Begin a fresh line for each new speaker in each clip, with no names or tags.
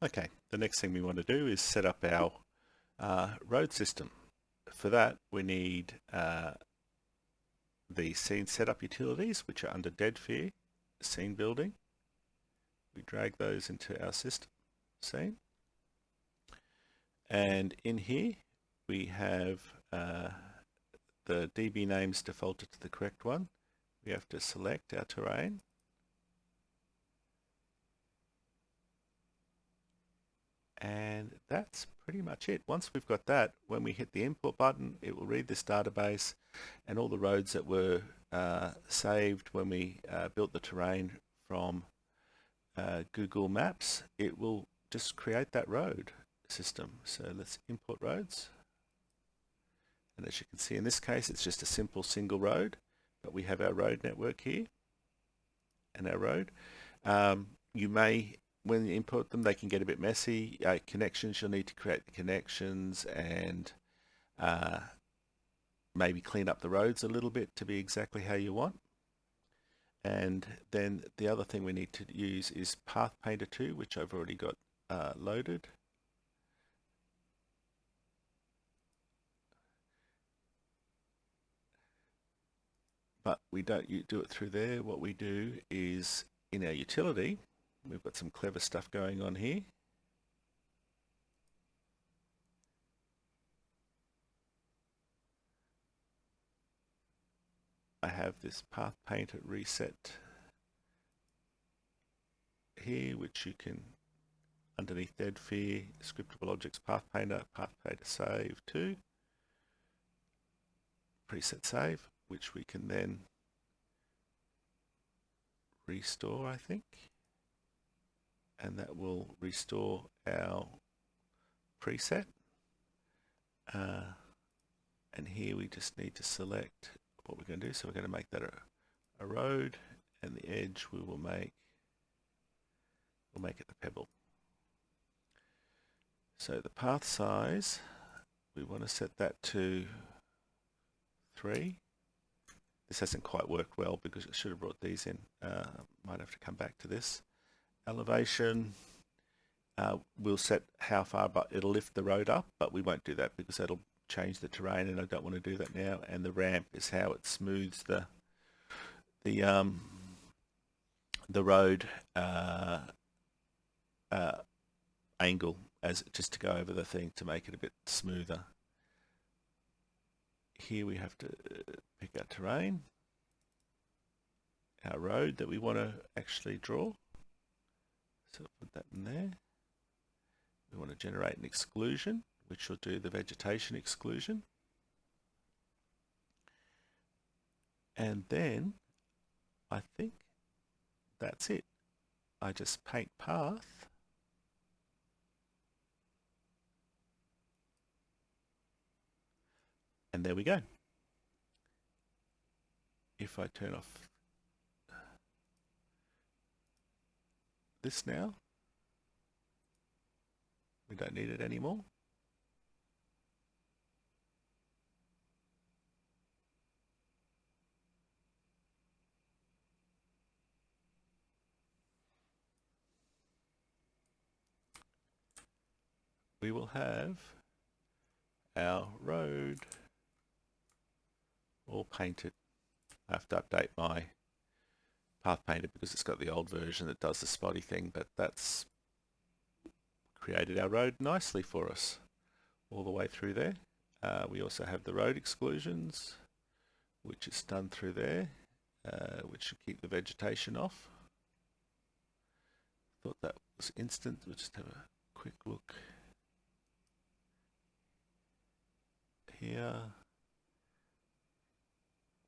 Okay, the next thing we want to do is set up our road system. For that, we need the scene setup utilities, which are under DeadFear, scene building. We drag those into our system scene. And in here, we have the DB names defaulted to the correct one. We have to select our terrain. And that's pretty much it. Once we've got that, when we hit the import button, it will read this database and all the roads that were saved when we built the terrain from Google Maps. It will just create that road system. So let's import roads. And as you can see in this case, it's just a simple single road, but we have our road network here and our road. You may, when you import them, they can get a bit messy. Connections, you'll need to create the connections and maybe clean up the roads a little bit to be exactly how you want. And then the other thing we need to use is Path Painter 2, which I've already got loaded. But we don't do it through there. What we do is in our utility, we've got some clever stuff going on here. I have this Path Painter reset here, which you can, underneath DeadFear, Scriptable Objects, Path Painter Save to, preset save, which we can then restore, I think. And that will restore our preset. And here we just need to select what we're going to do. So we're going to make that a road, and the edge we'll make it the pebble. So the path size, we want to set that to 3. This hasn't quite worked well because it should have brought these in. Might have to come back to this. Elevation, we'll set how far, but it'll lift the road up, but we won't do that because that'll change the terrain, and I don't want to do that now. And the ramp is how it smooths the road angle, as just to go over the thing to make it a bit smoother. Here we have to pick our terrain, our road that we want to actually draw. So put that in there. We want to generate an exclusion, which will do the vegetation exclusion. And then I think that's it. I just paint path. And there we go. If I turn off this now, we don't need it anymore. We will have our road all painted. I have to update my Path Painter because it's got the old version that does the spotty thing, but that's created our road nicely for us all the way through there. We also have the road exclusions, which is done through there, which should keep the vegetation off. Thought that was instant. We'll just have a quick look here.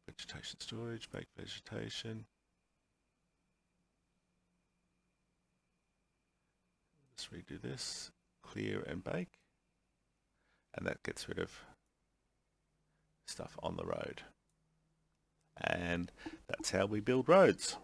Vegetation storage, bake vegetation. Let's redo this, clear and bake. And that gets rid of stuff on the road. And that's how we build roads.